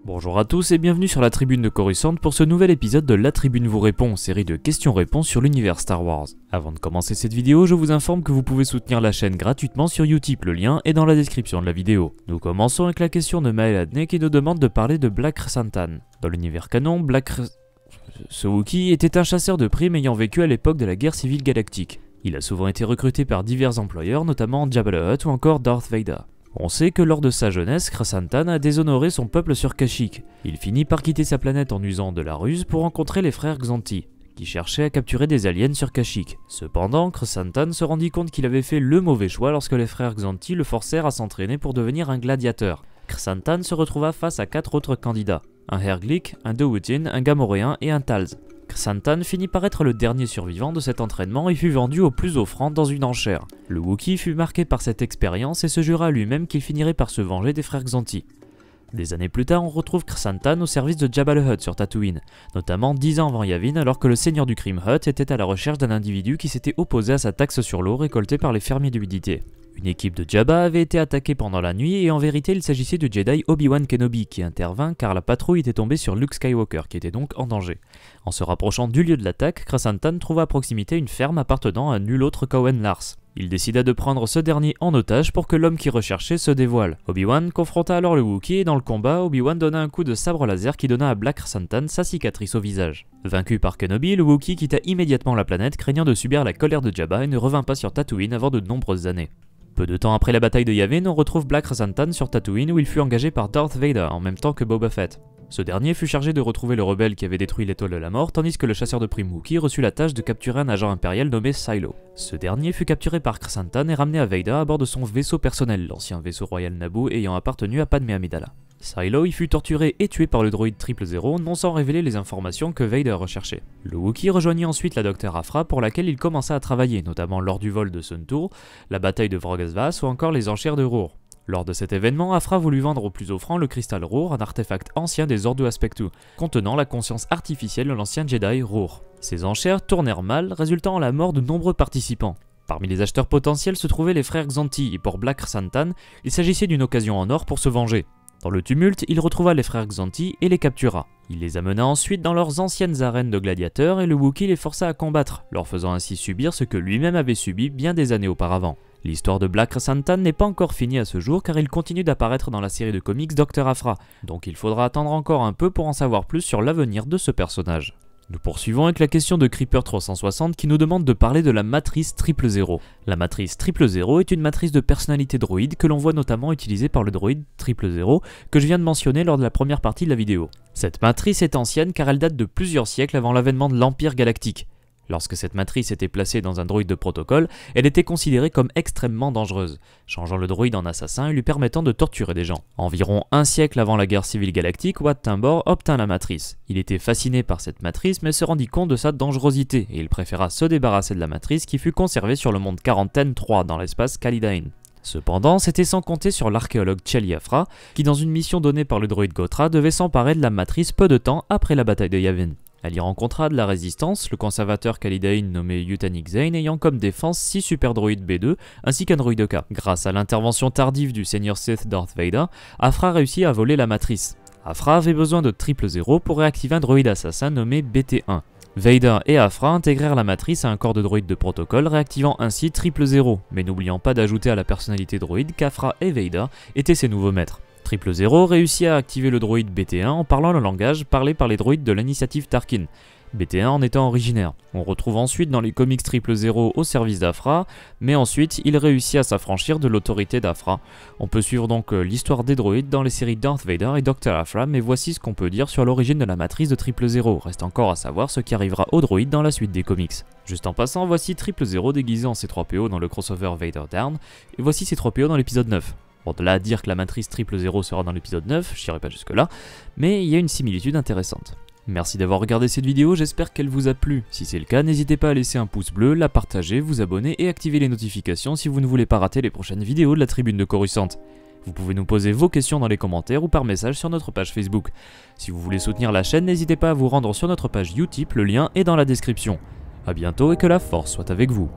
Bonjour à tous et bienvenue sur la Tribune de Coruscant pour ce nouvel épisode de La Tribune vous répond, série de questions-réponses sur l'univers Star Wars. Avant de commencer cette vidéo, je vous informe que vous pouvez soutenir la chaîne gratuitement sur Utip, le lien est dans la description de la vidéo. Nous commençons avec la question de Maël Adney qui nous demande de parler de Black Krrsantan. Dans l'univers canon, ce Wookiee était un chasseur de primes ayant vécu à l'époque de la guerre civile galactique. Il a souvent été recruté par divers employeurs, notamment Jabba the Hutt ou encore Darth Vader. On sait que lors de sa jeunesse, Krrsantan a déshonoré son peuple sur Kashyyyk. Il finit par quitter sa planète en usant de la ruse pour rencontrer les frères Xanthi, qui cherchaient à capturer des aliens sur Kashyyyk. Cependant, Krrsantan se rendit compte qu'il avait fait le mauvais choix lorsque les frères Xanthi le forcèrent à s'entraîner pour devenir un gladiateur. Krrsantan se retrouva face à 4 autres candidats, un Herglick, un Dewutin, un Gamoréen et un Talz. Krrsantan finit par être le dernier survivant de cet entraînement et fut vendu au plus offrant dans une enchère. Le Wookiee fut marqué par cette expérience et se jura lui-même qu'il finirait par se venger des frères Xanthi. Des années plus tard, on retrouve Krrsantan au service de Jabba the Hutt sur Tatooine, notamment 10 ans avant Yavin alors que le seigneur du crime Hutt était à la recherche d'un individu qui s'était opposé à sa taxe sur l'eau récoltée par les fermiers d'humidité. Une équipe de Jabba avait été attaquée pendant la nuit et en vérité il s'agissait du Jedi Obi-Wan Kenobi qui intervint car la patrouille était tombée sur Luke Skywalker qui était donc en danger. En se rapprochant du lieu de l'attaque, Krrsantan trouva à proximité une ferme appartenant à nul autre qu'Owen Lars. Il décida de prendre ce dernier en otage pour que l'homme qui recherchait se dévoile. Obi-Wan confronta alors le Wookiee et dans le combat, Obi-Wan donna un coup de sabre laser qui donna à Black Krrsantan sa cicatrice au visage. Vaincu par Kenobi, le Wookiee quitta immédiatement la planète craignant de subir la colère de Jabba et ne revint pas sur Tatooine avant de nombreuses années. Peu de temps après la bataille de Yavin, on retrouve Black Krrsantan sur Tatooine où il fut engagé par Darth Vader en même temps que Boba Fett. Ce dernier fut chargé de retrouver le rebelle qui avait détruit l'étoile de la mort, tandis que le chasseur de primes Wookiee reçut la tâche de capturer un agent impérial nommé Silo. Ce dernier fut capturé par Krrsantan et ramené à Vader à bord de son vaisseau personnel, l'ancien vaisseau royal Naboo ayant appartenu à Padmé Amidala. Silo y fut torturé et tué par le droïde 000, non sans révéler les informations que Vader recherchait. Le Wookiee rejoignit ensuite la Dr. Aphra pour laquelle il commença à travailler, notamment lors du vol de Sun Tour, la bataille de Vrogas ou encore les enchères de Rour. Lors de cet événement, Aphra voulut vendre au plus offrant le cristal Rour, un artefact ancien des Ordo Aspectu, contenant la conscience artificielle de l'ancien Jedi Rour. Ces enchères tournèrent mal, résultant en la mort de nombreux participants. Parmi les acheteurs potentiels se trouvaient les frères Xanthi, et pour Black Krrsantan, il s'agissait d'une occasion en or pour se venger. Dans le tumulte, il retrouva les frères Xanthi et les captura. Il les amena ensuite dans leurs anciennes arènes de gladiateurs et le Wookiee les força à combattre, leur faisant ainsi subir ce que lui-même avait subi bien des années auparavant. L'histoire de Black Krrsantan n'est pas encore finie à ce jour car il continue d'apparaître dans la série de comics Dr. Aphra, donc il faudra attendre encore un peu pour en savoir plus sur l'avenir de ce personnage. Nous poursuivons avec la question de Creeper360 qui nous demande de parler de la matrice 000. La matrice 000 est une matrice de personnalité droïde que l'on voit notamment utilisée par le droïde 000 que je viens de mentionner lors de la première partie de la vidéo. Cette matrice est ancienne car elle date de plusieurs siècles avant l'avènement de l'Empire galactique. Lorsque cette matrice était placée dans un droïde de protocole, elle était considérée comme extrêmement dangereuse, changeant le droïde en assassin et lui permettant de torturer des gens. Environ un siècle avant la guerre civile galactique, Wat Tambor obtint la matrice. Il était fasciné par cette matrice mais se rendit compte de sa dangerosité et il préféra se débarrasser de la matrice qui fut conservée sur le monde Quarantaine 3 dans l'espace Calidain. Cependant, c'était sans compter sur l'archéologue Tcheli Aphra, qui dans une mission donnée par le droïde Gotra devait s'emparer de la matrice peu de temps après la bataille de Yavin. Elle y rencontra de la résistance, le conservateur Calidain nommé Yutanik Zane ayant comme défense 6 super droïdes B2 ainsi qu'un droïde K. Grâce à l'intervention tardive du seigneur Sith Darth Vader, Aphra réussit à voler la matrice. Aphra avait besoin de 000 pour réactiver un droïde assassin nommé BT-1. Vader et Aphra intégrèrent la matrice à un corps de droïde de protocole, réactivant ainsi 000, mais n'oubliant pas d'ajouter à la personnalité droïde qu'Aphra et Vader étaient ses nouveaux maîtres. 000 réussit à activer le droïde BT-1 en parlant le langage parlé par les droïdes de l'initiative Tarkin, BT-1 en étant originaire. On retrouve ensuite dans les comics 000 au service d'Aphra, mais ensuite il réussit à s'affranchir de l'autorité d'Aphra. On peut suivre donc l'histoire des droïdes dans les séries Darth Vader et Dr. Aphra, mais voici ce qu'on peut dire sur l'origine de la matrice de 000. Reste encore à savoir ce qui arrivera aux droïdes dans la suite des comics. Juste en passant, voici 000 déguisé en C3PO dans le crossover Vader Down, et voici C3PO dans l'épisode 9. Bon, de là à dire que la matrice 000 sera dans l'épisode 9, je n'irai pas jusque là, mais il y a une similitude intéressante. Merci d'avoir regardé cette vidéo, j'espère qu'elle vous a plu. Si c'est le cas, n'hésitez pas à laisser un pouce bleu, la partager, vous abonner et activer les notifications si vous ne voulez pas rater les prochaines vidéos de la Tribune de Coruscant. Vous pouvez nous poser vos questions dans les commentaires ou par message sur notre page Facebook. Si vous voulez soutenir la chaîne, n'hésitez pas à vous rendre sur notre page Utip, le lien est dans la description. A bientôt et que la force soit avec vous.